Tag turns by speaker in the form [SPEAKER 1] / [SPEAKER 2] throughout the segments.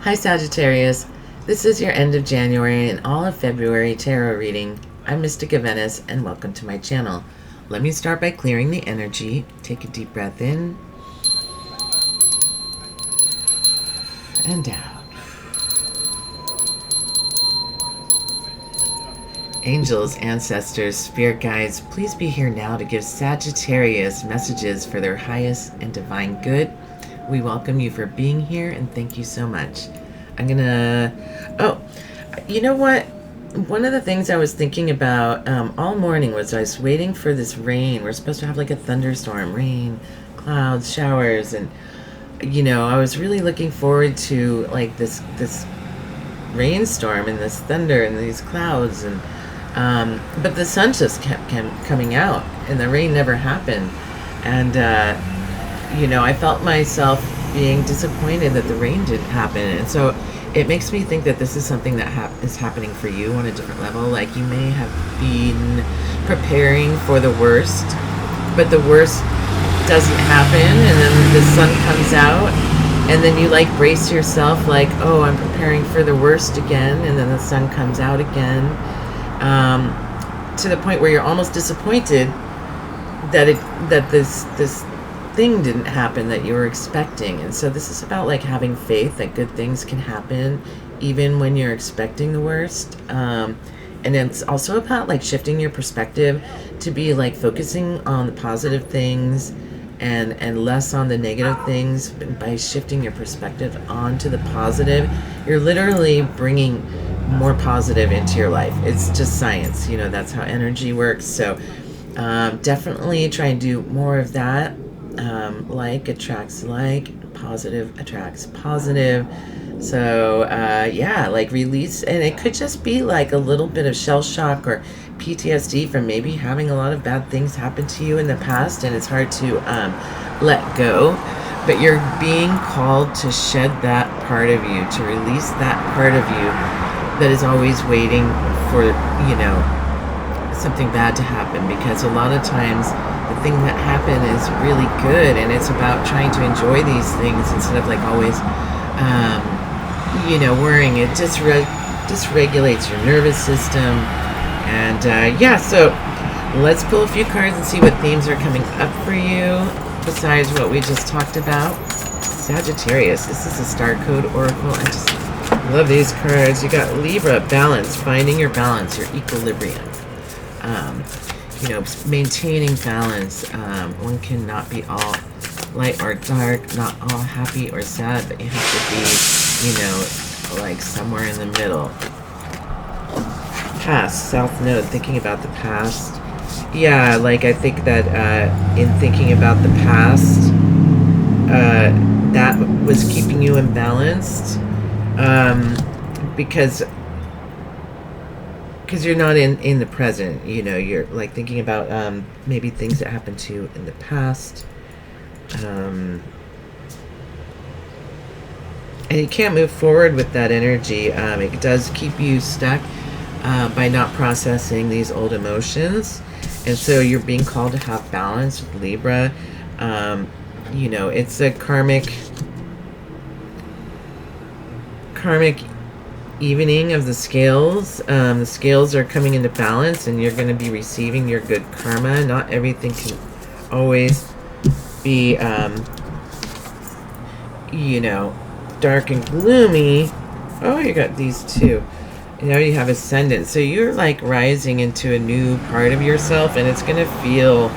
[SPEAKER 1] Hi Sagittarius, this is your end of January and all of February tarot reading. I'm Mystica Venice and welcome to my channel. Let me start by clearing the energy. Take a deep breath in and out. Angels, ancestors, spirit guides, please be here now to give Sagittarius messages for their highest and divine good. We welcome you for being here and thank you so much. You know what? One of the things I was thinking about all morning was I was waiting for this rain. We're supposed to have like a thunderstorm, rain, clouds, showers, and I was really looking forward to like this rainstorm and this thunder and these clouds, and but the sun just kept coming out and the rain never happened. And I felt myself being disappointed that the rain didn't happen. And so it makes me think that this is something that is happening for you on a different level. Like you may have been preparing for the worst, but the worst doesn't happen, and then the sun comes out, and then you like brace yourself like, oh, I'm preparing for the worst again, and then the sun comes out again, to the point where you're almost disappointed that this thing didn't happen that you were expecting. And so this is about like having faith that good things can happen even when you're expecting the worst. And it's also about like shifting your perspective to be like focusing on the positive things and less on the negative things. By shifting your perspective onto the positive, you're literally bringing more positive into your life. It's just science, that's how energy works. So definitely try and do more of that. Like attracts like, positive attracts positive. So like release, and it could just be like a little bit of shell shock or PTSD from maybe having a lot of bad things happen to you in the past, and it's hard to let go, but you're being called to shed that part of you, to release that part of you that is always waiting for something bad to happen, because a lot of times the thing that happened is really good, and it's about trying to enjoy these things instead of like always worrying. It just dysregulates your nervous system. And so let's pull a few cards and see what themes are coming up for you besides what we just talked about. Sagittarius, this is a star code oracle. I just love these cards. You got Libra, balance, finding your balance, your equilibrium. Maintaining balance. One cannot be all light or dark, not all happy or sad, but you have to be, like somewhere in the middle. Past, South Node, thinking about the past. Yeah, like I think that in thinking about the past, that was keeping you imbalanced, because you're not in the present. You're like thinking about maybe things that happened to you in the past, and you can't move forward with that energy. It does keep you stuck by not processing these old emotions, and so you're being called to have balance with Libra. It's a karmic evening of the scales. The scales are coming into balance, and you're going to be receiving your good karma. Not everything can always be dark and gloomy. Oh, you got these two. You have ascendant, so you're like rising into a new part of yourself, and it's going to feel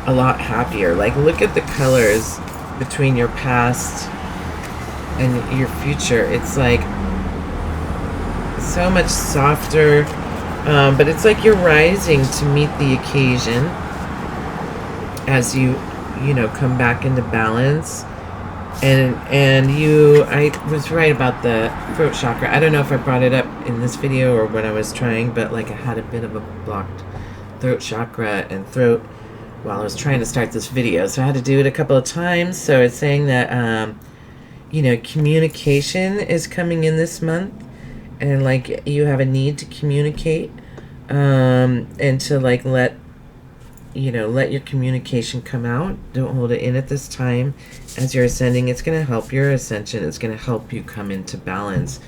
[SPEAKER 1] a lot happier. Like look at the colors between your past and your future. It's like so much softer, but it's like you're rising to meet the occasion as you come back into balance. And I was right about the throat chakra. I don't know if I brought it up in this video or when I was trying, but like I had a bit of a blocked throat chakra and throat while I was trying to start this video, so I had to do it a couple of times. So it's saying that communication is coming in this month, and like you have a need to communicate, and to like let let your communication come out. Don't hold it in at this time. As you're ascending, it's going to help your ascension. It's going to help you come into balance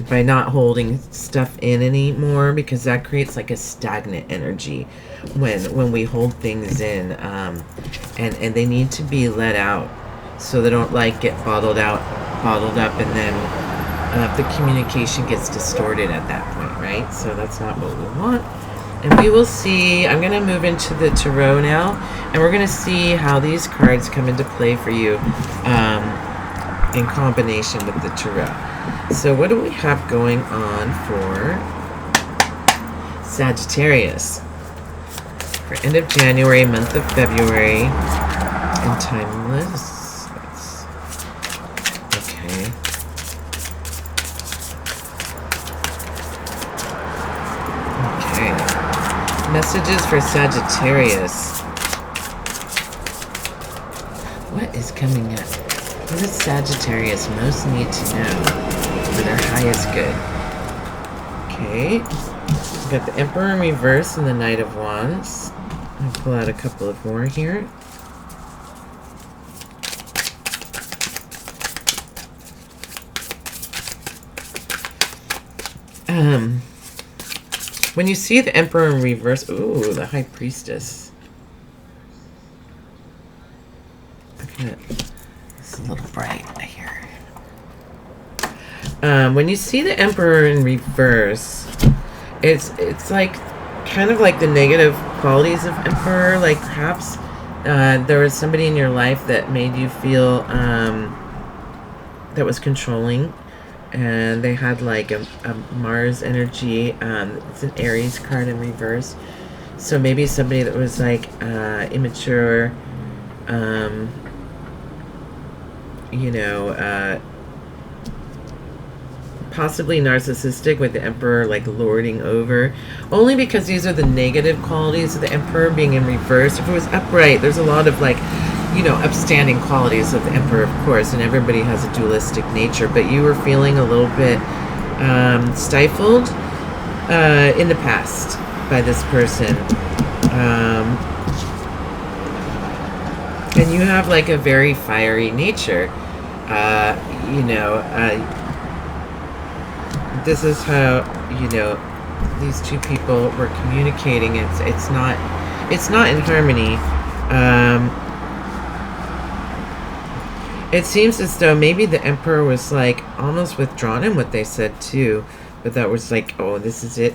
[SPEAKER 1] by not holding stuff in anymore, because that creates like a stagnant energy when we hold things in, and they need to be let out so they don't like get bottled up, and then the communication gets distorted at that point, right? So that's not what we want. And we will see, I'm going to move into the tarot now, and we're going to see how these cards come into play for you in combination with the tarot. So what do we have going on for Sagittarius? For end of January, month of February, and timeless. Okay. Messages for Sagittarius. What is coming up? What does Sagittarius most need to know for their highest good? Okay. We've got the Emperor in reverse and the Knight of Wands. I'll pull out a couple of more here. When you see the Emperor in reverse, ooh, the High Priestess. Okay, it's a little bright, I hear. When you see the Emperor in reverse, it's like kind of like the negative qualities of Emperor. Like perhaps there was somebody in your life that made you feel that was controlling. And they had like a Mars energy. It's an Aries card in reverse. So maybe somebody that was like immature, possibly narcissistic, with the Emperor like lording over. Only because these are the negative qualities of the Emperor being in reverse. If it was upright, there's a lot of like, upstanding qualities of the Emperor, of course, and everybody has a dualistic nature, but you were feeling a little bit stifled in the past by this person. And you have like a very fiery nature. This is how, these two people were communicating. It's not in harmony. It seems as though maybe the Emperor was like almost withdrawn in what they said too, but that was like, oh, this is it,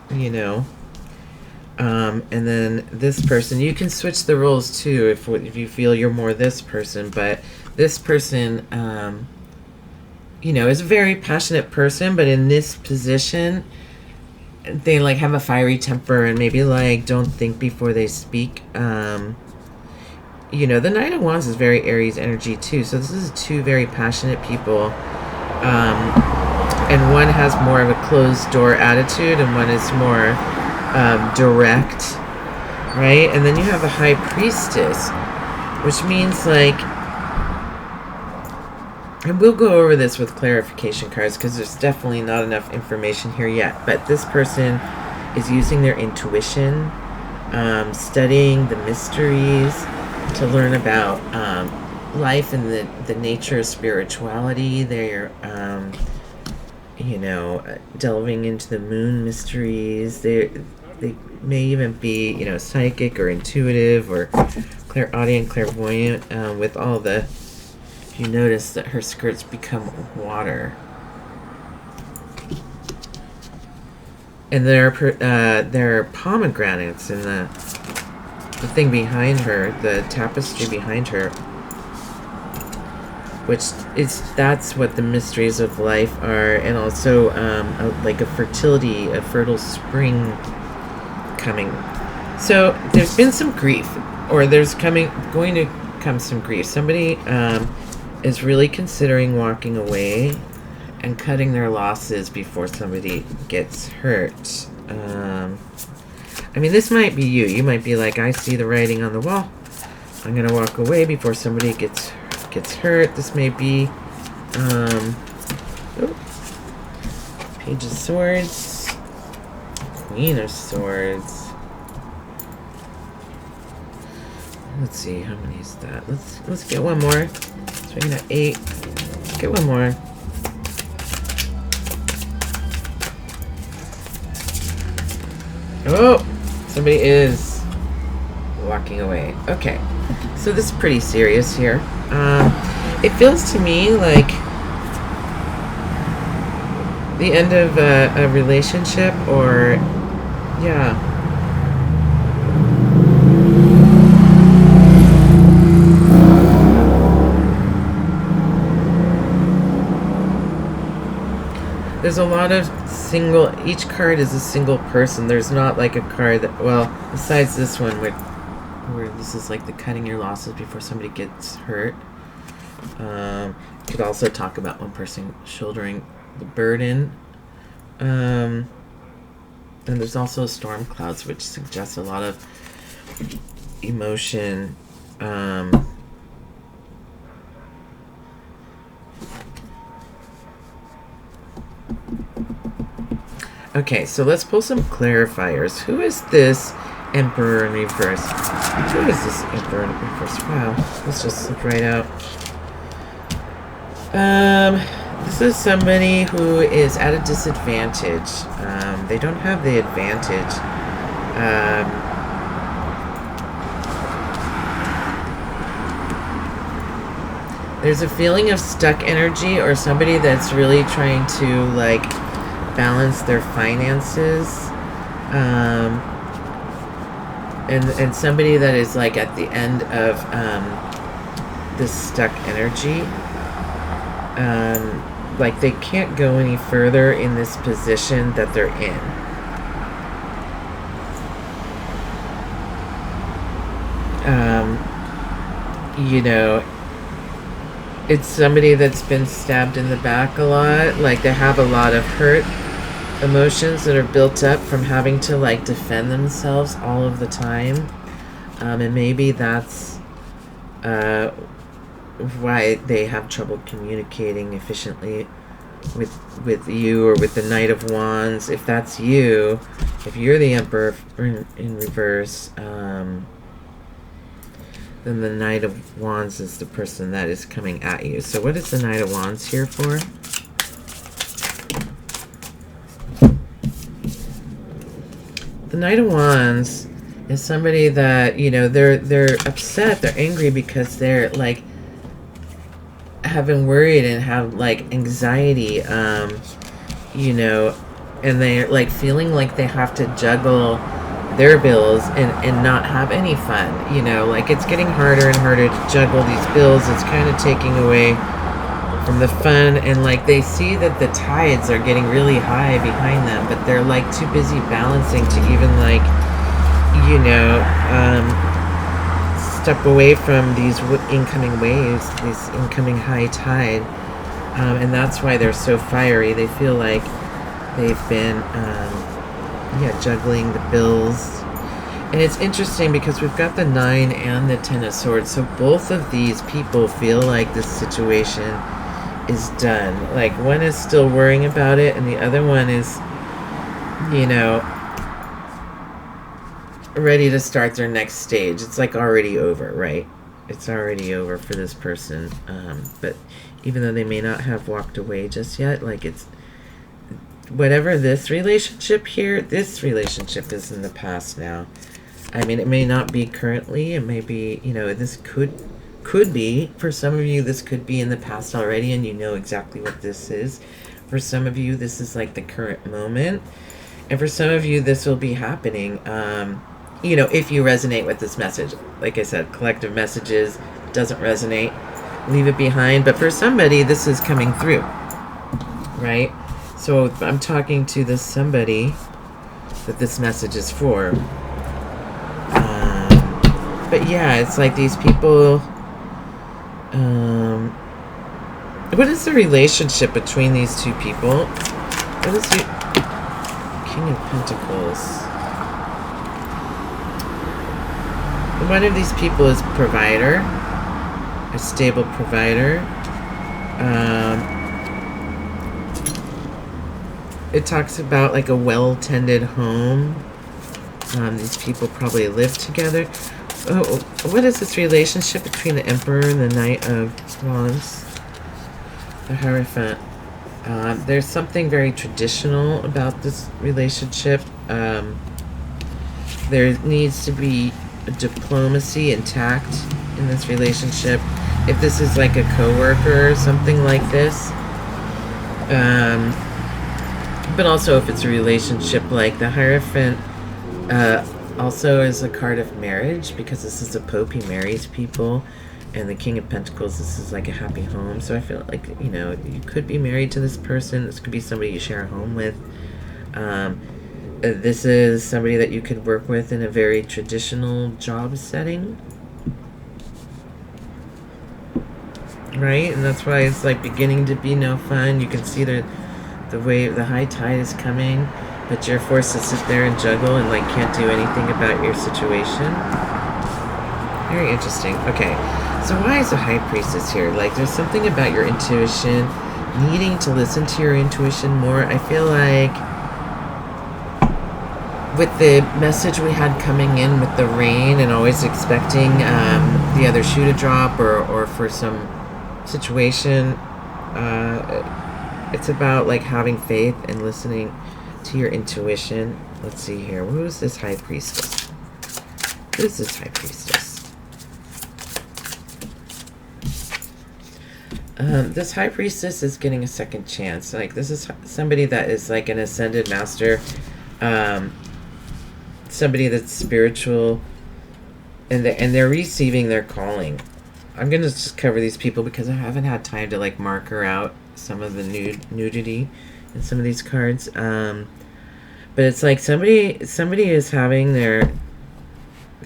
[SPEAKER 1] and then this person, you can switch the roles too if you feel you're more this person, but this person, is a very passionate person, but in this position, they like have a fiery temper and maybe like don't think before they speak. The Knight of Wands is very Aries energy too. So this is two very passionate people. And one has more of a closed door attitude and one is more direct, right? And then you have a High Priestess, which means like, and we'll go over this with clarification cards because there's definitely not enough information here yet. But this person is using their intuition, studying the mysteries, to learn about life and the nature of spirituality. They're, delving into the moon mysteries. They may even be, psychic or intuitive or clairaudient, clairvoyant. With all the, if you notice that her skirts become water. And there are pomegranates in the thing behind her, the tapestry behind her, that's what the mysteries of life are, and also like a fertile spring coming. So there's been some grief, or there's going to come some grief. Somebody is really considering walking away and cutting their losses before somebody gets hurt. This might be you. You might be like, I see the writing on the wall. I'm going to walk away before somebody gets hurt. This may be Page of Swords, Queen of Swords, Let's see, how many is that? Let's get one more. So we got 8. Let's get one more. Oh, somebody is walking away. Okay, so this is pretty serious here. It feels to me like the end of a relationship, or yeah. There's a lot of single, each card is a single person. There's not like a card that, well, besides this one where this is like the cutting your losses before somebody gets hurt. Could also talk about one person shouldering the burden. And there's also storm clouds, which suggests a lot of emotion. Okay, so let's pull some clarifiers. Who is this Emperor in reverse? Who is this Emperor in reverse? Wow, let's just look right out. This is somebody who is at a disadvantage. They don't have the advantage. There's a feeling of stuck energy, or somebody that's really trying to like balance their finances, and somebody that is like at the end of this stuck energy, like they can't go any further in this position that they're in. You know, it's somebody that's been stabbed in the back a lot. Like they have a lot of hurt emotions that are built up from having to like defend themselves all of the time, and maybe that's why they have trouble communicating efficiently with you, or with the Knight of Wands. If that's you, if you're the Emperor in reverse, then the Knight of Wands is the person that is coming at you. So what is the Knight of Wands here for? The Knight of Wands is somebody that, you know, they're upset, they're angry because they're like have been worried and have like anxiety, you know, and they're like feeling like they have to juggle their bills and not have any fun, you know, like it's getting harder and harder to juggle these bills. It's kind of taking away from the fun, and like they see that the tides are getting really high behind them, but they're like too busy balancing to even like, you know, step away from these incoming waves, this incoming high tide, and that's why they're so fiery. They feel like they've been juggling the bills. And it's interesting because we've got the 9 and the 10 of Swords, so both of these people feel like this situation is done. Like one is still worrying about it, and the other one is, you know, ready to start their next stage. It's like already over, right? It's already over for this person, but even though they may not have walked away just yet, like it's whatever this relationship here, this relationship is in the past now. I mean, it may not be currently, it may be, you know, this could be, for some of you, this could be in the past already, and you know exactly what this is. For some of you, this is like the current moment, and for some of you, this will be happening, you know, if you resonate with this message. Like I said, collective messages, doesn't resonate, leave it behind. But for somebody, this is coming through, right? So I'm talking to this somebody that this message is for. But yeah, it's like these people. What is the relationship between these two people? What is the King of Pentacles? One of these people is provider, a stable provider. It talks about like a well-tended home. These people probably live together. Oh, what is this relationship between the Emperor and the Knight of Wands? The Hierophant. There's something very traditional about this relationship. There needs to be diplomacy and tact in this relationship. If this is like a coworker or something like this. But also if it's a relationship, like the Hierophant also is a card of marriage, because this is a Pope, he marries people. And the King of Pentacles, this is like a happy home. So I feel like, you know, you could be married to this person. This could be somebody you share a home with. This is somebody that you could work with in a very traditional job setting. Right? And that's why it's like beginning to be no fun. You can see the wave, the high tide is coming, but you're forced to sit there and juggle and like can't do anything about your situation. Very interesting. Okay. So why is the High Priestess here? Like, there's something about your intuition, needing to listen to your intuition more. I feel like with the message we had coming in with the rain and always expecting the other shoe to drop or for some situation, it's about like having faith and listening to your intuition. Let's see here. Who is this High Priestess? Who is this High Priestess? This High Priestess is getting a second chance. Like, this is somebody that is like an ascended master, somebody that's spiritual, and they're receiving their calling. I'm gonna just cover these people because I haven't had time to like marker out some of the nudity in some of these cards. But it's like somebody is having they're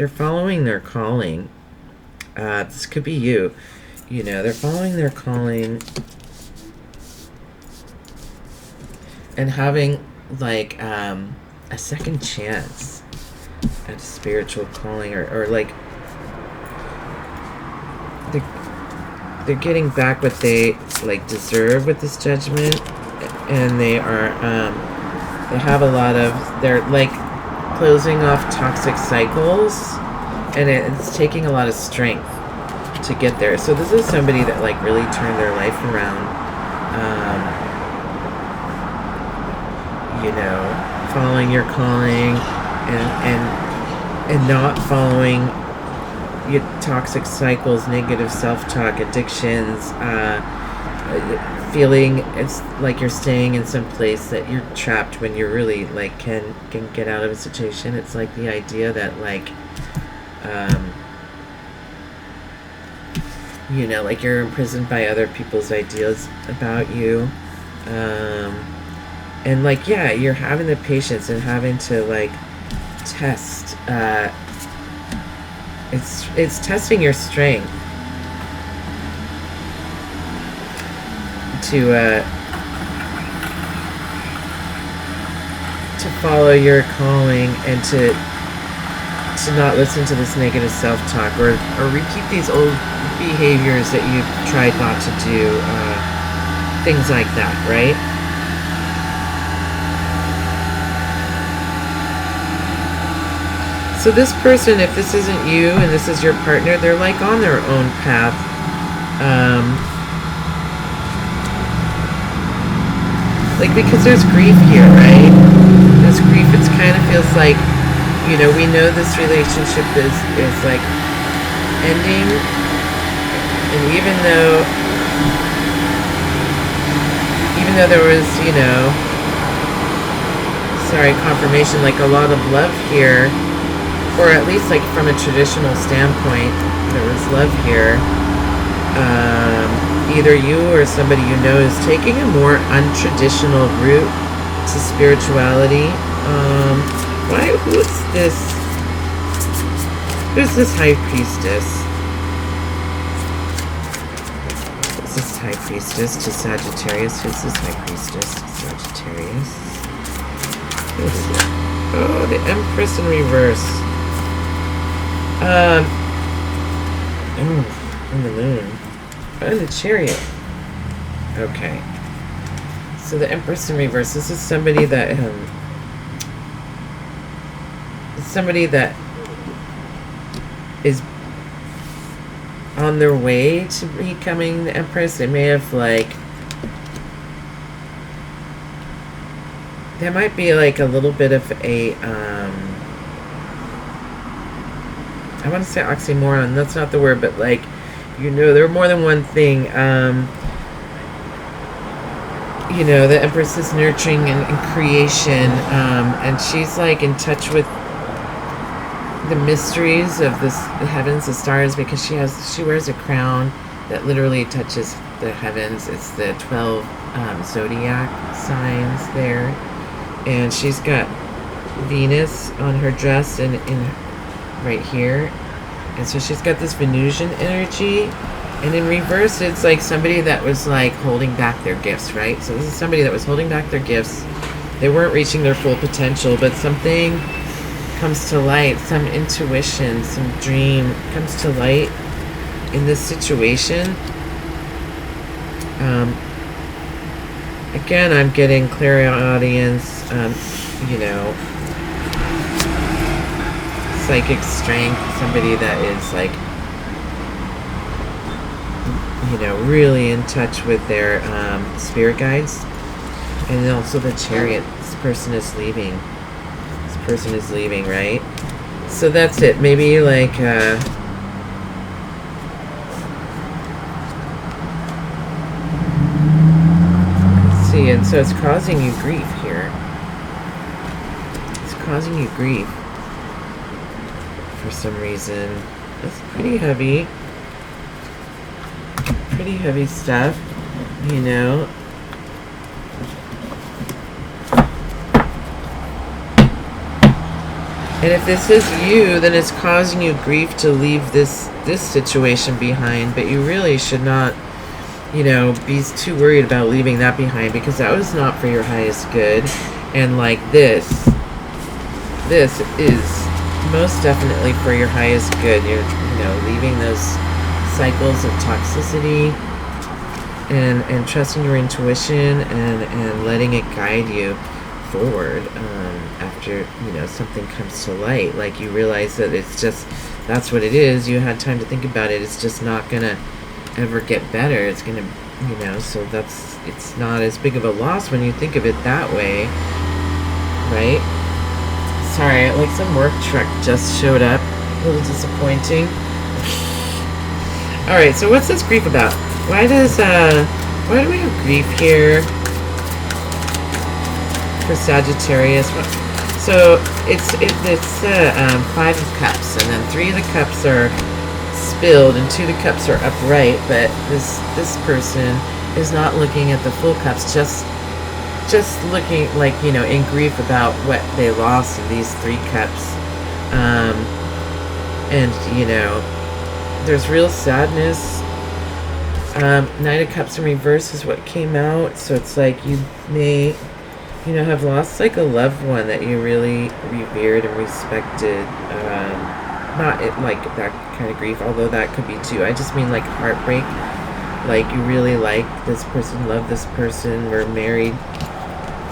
[SPEAKER 1] following their calling. This could be you. You know, they're following their calling and having like a second chance at a spiritual calling, or like they're getting back what they like deserve with this judgment, and they are they have a lot of, they're like closing off toxic cycles, and it's taking a lot of strength to get there. So this is somebody that like really turned their life around, you know, following your calling and not following your toxic cycles, negative self-talk, addictions, feeling it's like you're staying in some place that you're trapped when you're really like can get out of a situation. It's like the idea that like you know, like you're imprisoned by other people's ideas about you. And like, yeah, you're having the patience and having to like test. It's testing your strength to follow your calling and to not listen to this negative self-talk or repeat these old behaviors that you've tried not to do, things like that, right? So this person, if this isn't you and this is your partner, they're like on their own path. Like, because there's grief here, right? There's grief. It kind of feels like, you know, we know this relationship is like ending, and even though there was, you know, confirmation, like a lot of love here, or at least like from a traditional standpoint, there was love here. Either you or somebody you know is taking a more untraditional route to spirituality. Who's this High Priestess? Who's this High Priestess to Sagittarius? Who's this High Priestess to Sagittarius? Who is it? Oh, the Empress in reverse. And the Moon. And the Chariot. Okay. So the Empress in reverse. This is somebody that is on their way to becoming the Empress. They may have like, there might be like a little bit of a I want to say oxymoron, that's not the word, but like, you know, there are more than one thing. You know, the Empress is nurturing and creation, and she's like in touch with the mysteries of the heavens, the stars, because she wears a crown that literally touches the heavens. It's the 12 zodiac signs there, and she's got Venus on her dress and in right here, and so she's got this Venusian energy. And in reverse, it's like somebody that was like holding back their gifts, right? So this is somebody that was holding back their gifts. They weren't reaching their full potential, but something comes to light, some intuition, some dream comes to light in this situation. Again, I'm getting clairaudience, you know, psychic strength, somebody that is like, you know, really in touch with their spirit guides. And then also the Chariot. This person is leaving. This person is leaving, right? So that's it. Maybe like let's see. And so it's causing you grief here. It's causing you grief for some reason. It's pretty heavy. Pretty heavy stuff, you know. And if this is you, then it's causing you grief to leave this situation behind, but you really should not, you know, be too worried about leaving that behind, because that was not for your highest good. And like this is most definitely for your highest good. You're, you know, leaving those cycles of toxicity and trusting your intuition and letting it guide you forward after, you know, something comes to light. Like you realize that it's just, that's what it is. You had time to think about it. It's just not gonna ever get better. It's gonna, you know, so that's, it's not as big of a loss when you think of it that way, right? Sorry, like some work truck just showed up. A little disappointing. Alright, so what's this grief about? Why do we have grief here for Sagittarius? So it's Five of Cups, and then 3 of the cups are spilled and 2 of the cups are upright, but this person is not looking at the full cups, just looking like, you know, in grief about what they lost in these 3 cups. And you know, there's real sadness. Knight of Cups in reverse is what came out. So it's like you may, you know, have lost like a loved one that you really revered and respected. Not like that kind of grief, although that could be too. I just mean like heartbreak. Like you really like this person, love this person, were married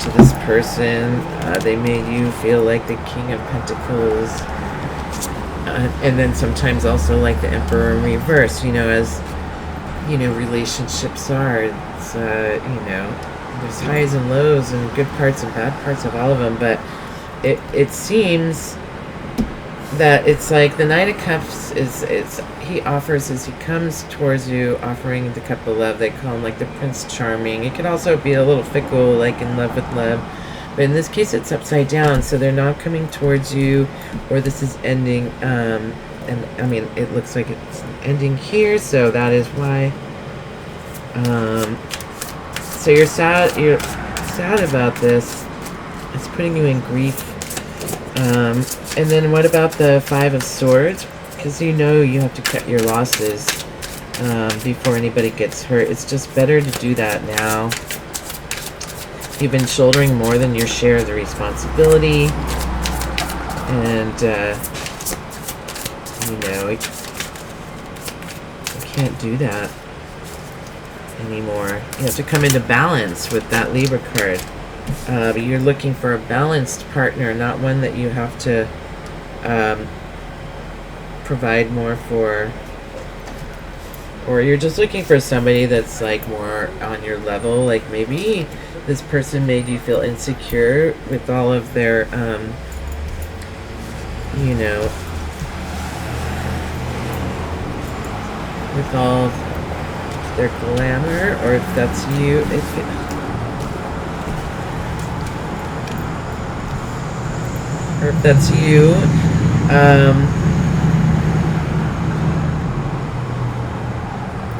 [SPEAKER 1] to this person. They made you feel like the King of Pentacles. And then sometimes also like the Emperor in reverse, you know, as, you know, relationships are. It's, you know, there's highs and lows and good parts and bad parts of all of them, but it seems that it's like the Knight of Cups he offers as he comes towards you, offering the cup of love. They call him like the Prince Charming. It could also be a little fickle, like in love with love. But in this case, it's upside down, so they're not coming towards you, or this is ending, and I mean, it looks like it's ending here, so that is why. So you're sad about this. It's putting you in grief. And then what about the Five of Swords? Because you know you have to cut your losses before anybody gets hurt. It's just better to do that now. You've been shouldering more than your share of the responsibility, and you know, you can't do that anymore. You have to come into balance with that Libra card. But you're looking for a balanced partner, not one that you have to provide more for, or you're just looking for somebody that's like more on your level. Like maybe this person made you feel insecure with all of their, you know, with all their glamour, or if that's you, or if that's you,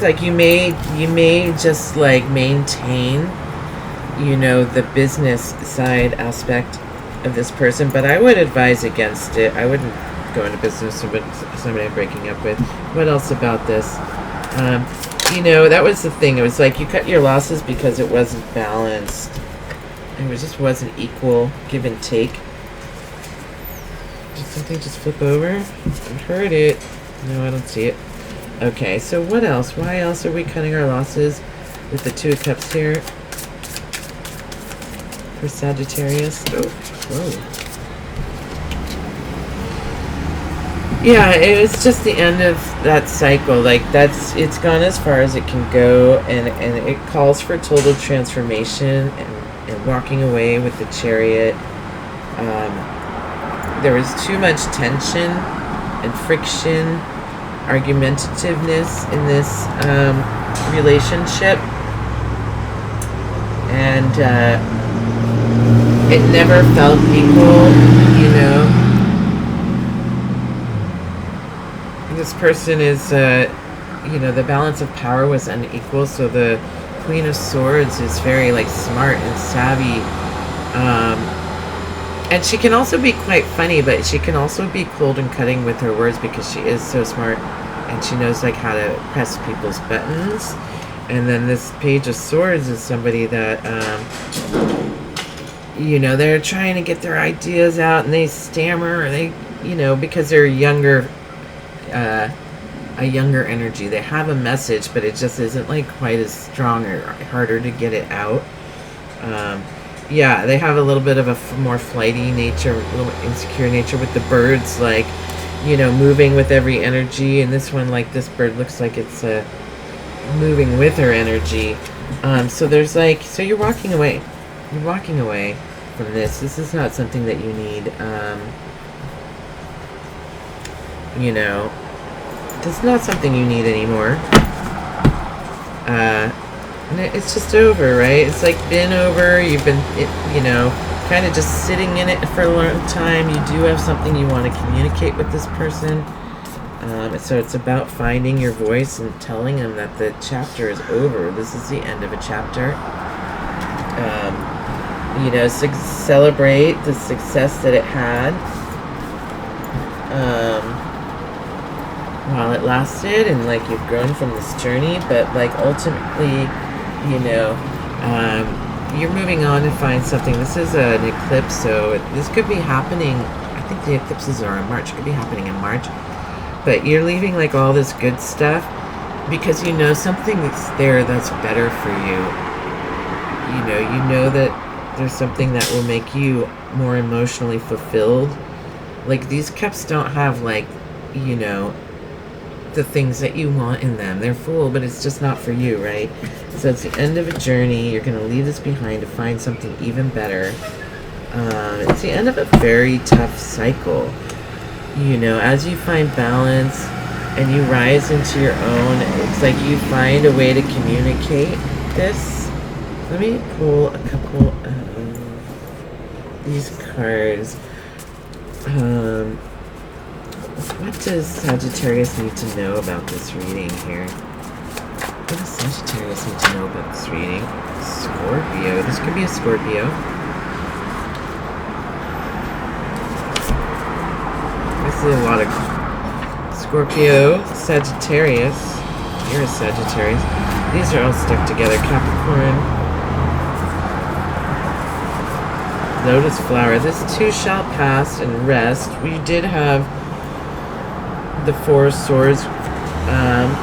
[SPEAKER 1] like you may just like maintain, you know, the business side aspect of this person, but I would advise against it. I wouldn't go into business with somebody I'm breaking up with. What else about this? You know, that was the thing. It was like you cut your losses because it wasn't balanced. It just wasn't equal, give and take. Did something just flip over? I heard it. No, I don't see it. Okay, so what else? Why else are we cutting our losses with the Two of Cups here? For Sagittarius. Oh, whoa. Yeah, it's just the end of that cycle. Like it's gone as far as it can go, and it calls for total transformation and walking away with the Chariot. There was too much tension and friction, argumentativeness in this relationship, and it never felt equal, you know. This person is, you know, the balance of power was unequal, so the Queen of Swords is very, like, smart and savvy, and she can also be quite funny, but she can also be cold and cutting with her words because she is so smart, and she knows, like, how to press people's buttons. And then this Page of Swords is somebody that, you know, they're trying to get their ideas out, and they stammer, or they, you know, because they're younger, a younger energy. They have a message, but it just isn't like quite as strong or harder to get it out. Yeah, they have a little bit of a more flighty nature, a little insecure nature with the birds, like, you know, moving with every energy. And this one, like, this bird looks like it's moving with her energy. So there's like, so you're walking away. You're walking away from this. This is not something that you need. You know, it's not something you need anymore. And it's just over, right? It's like been over. You've been, you know, kind of just sitting in it for a long time. You do have something you want to communicate with this person. So it's about finding your voice and telling them that the chapter is over. This is the end of a chapter. You know, celebrate the success that it had. While it lasted, and like you've grown from this journey, but like ultimately, you know, you're moving on to find something. This is an eclipse, so this could be happening. I think the eclipses are in March. It could be happening in March, but you're leaving like all this good stuff because you know something that's there that's better for you. You know that there's something that will make you more emotionally fulfilled. Like these cups don't have like, you know, the things that you want in them. They're full, but it's just not for you, right? So it's the end of a journey. You're going to leave this behind to find something even better. It's the end of a very tough cycle. You know, as you find balance and you rise into your own, it's like you find a way to communicate this. Let me pull a couple of these cards. What does Sagittarius need to know about this reading here? What does Sagittarius need to know about this reading? Scorpio. This could be a Scorpio. I see a lot of Scorpio, Sagittarius. You're a Sagittarius. These are all stuck together. Capricorn. Lotus flower. This too shall pass and rest. We did have the Four of Swords.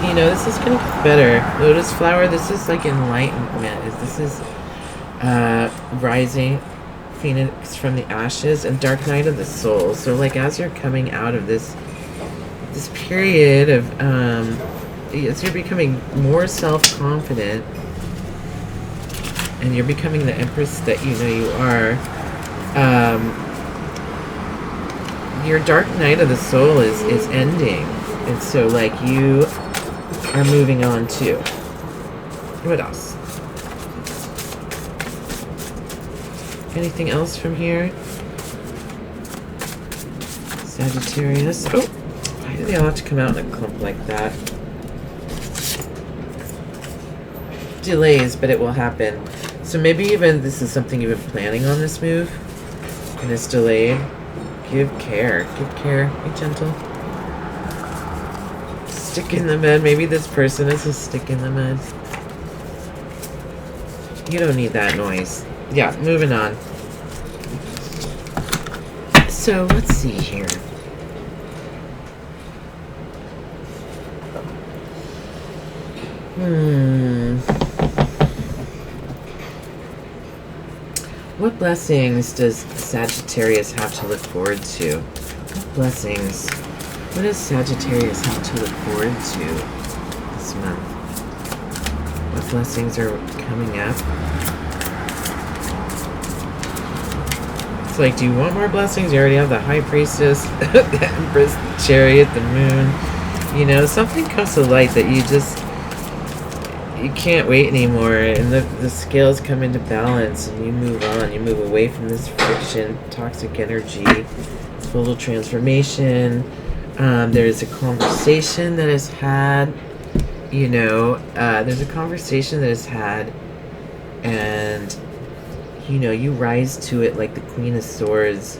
[SPEAKER 1] You know, this is gonna get better. Lotus flower. This is like enlightenment. This is rising Phoenix from the ashes, and Dark Night of the Soul. So like as you're coming out of this this period of, as you're becoming more self-confident, and you're becoming the Empress that you know you are, your dark night of the soul is ending. And so, like, you are moving on too. What else? Anything else from here? Sagittarius. Oh, why do they all have to come out in a clump like that? Delays, but it will happen. So maybe even this is something you've been planning on, this move, and it's delayed. Give care. Give care. Be gentle. Stick in the mud. Maybe this person is a stick in the mud. You don't need that noise. Yeah, moving on. So, let's see here. What blessings does Sagittarius have to look forward to? What blessings? What does Sagittarius have to look forward to this month? What blessings are coming up? It's like, do you want more blessings? You already have the High Priestess, the Empress, the Chariot, the Moon. You know, something comes to light that you can't wait anymore, and the scales come into balance, and you move on. You move away from this friction, toxic energy, total transformation. There's a conversation that is had, you know, and, you know, you rise to it like the Queen of Swords,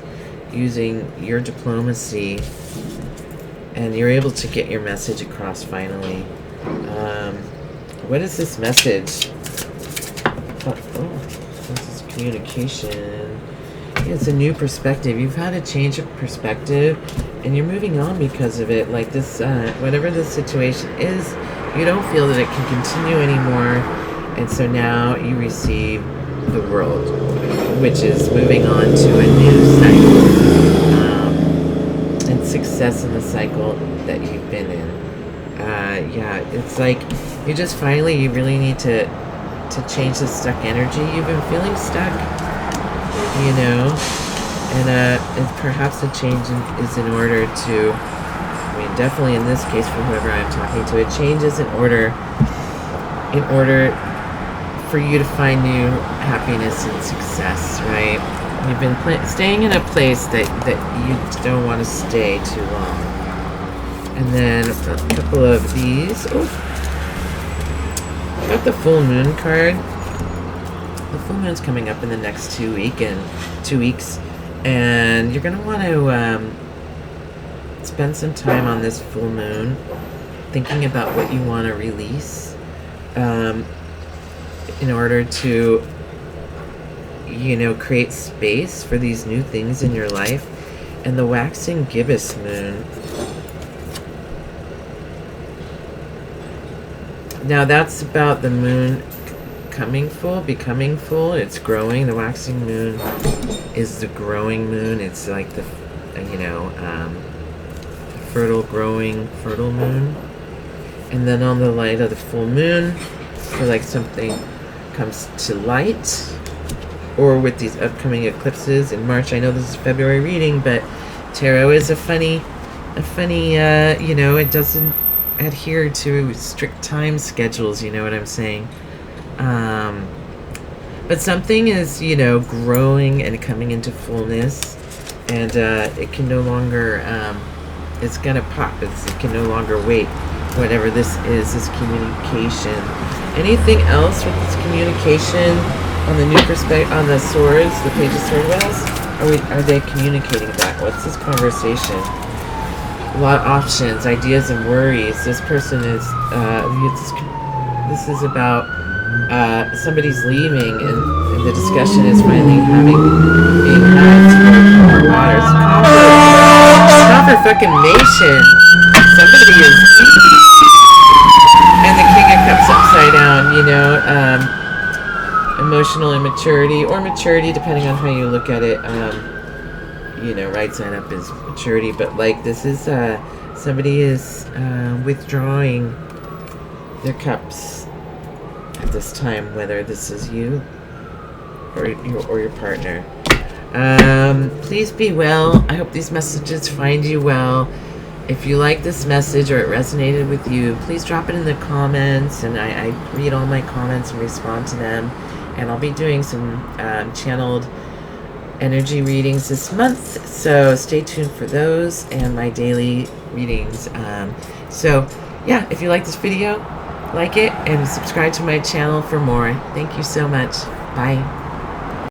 [SPEAKER 1] using your diplomacy, and you're able to get your message across finally. What is this message? This is communication. It's a new perspective. You've had a change of perspective, and you're moving on because of it. Like this, whatever the situation is, you don't feel that it can continue anymore, and so now you receive the world, which is moving on to a new cycle, and success in the cycle that you've been in. Yeah, it's like you just finally, you really need to change the stuck energy. You've been feeling stuck, you know, and perhaps a change is in order to, I mean, definitely in this case for whoever I'm talking to, a change is in order for you to find new happiness and success, right? You've been staying in a place that you don't want to stay too long. And then a couple of these. Oh, got the full moon card. The full moon's coming up in the next 2 weeks, and you're gonna want to spend some time on this full moon, thinking about what you want to release, in order to, you know, create space for these new things in your life. And the waxing gibbous moon. Now that's about the moon becoming full. It's growing. The waxing moon is the growing moon. It's like the, you know, fertile moon. And then on the light of the full moon, for like something comes to light, or with these upcoming eclipses in March. I know this is February reading, but tarot is a funny, you know, it doesn't adhere to strict time schedules, you know what I'm saying? But something is, you know, growing and coming into fullness, and it can no longer, it's gonna pop. It can no longer wait. Whatever this is communication. Anything else with this communication on the new perspective, on the swords, the page of sword wells? Are they communicating that? What's this conversation? A lot of options, ideas, and worries. This person is, this is about somebody's leaving, and the discussion is finally being had to more waters. Copper fucking nation. Somebody is leaving. And the King of Cups upside down, you know, emotional immaturity, or maturity, depending on how you look at it. You know, right side up is maturity, but like this is Somebody is withdrawing their cups at this time, whether this is you or your partner. Please be well. I hope these messages find you well. If you like this message or it resonated with you, please drop it in the comments, and I read all my comments and respond to them. And I'll be doing some channeled energy readings this month, so stay tuned for those and my daily readings. So yeah, if you like this video, like it and subscribe to my channel for more. Thank you so much. Bye.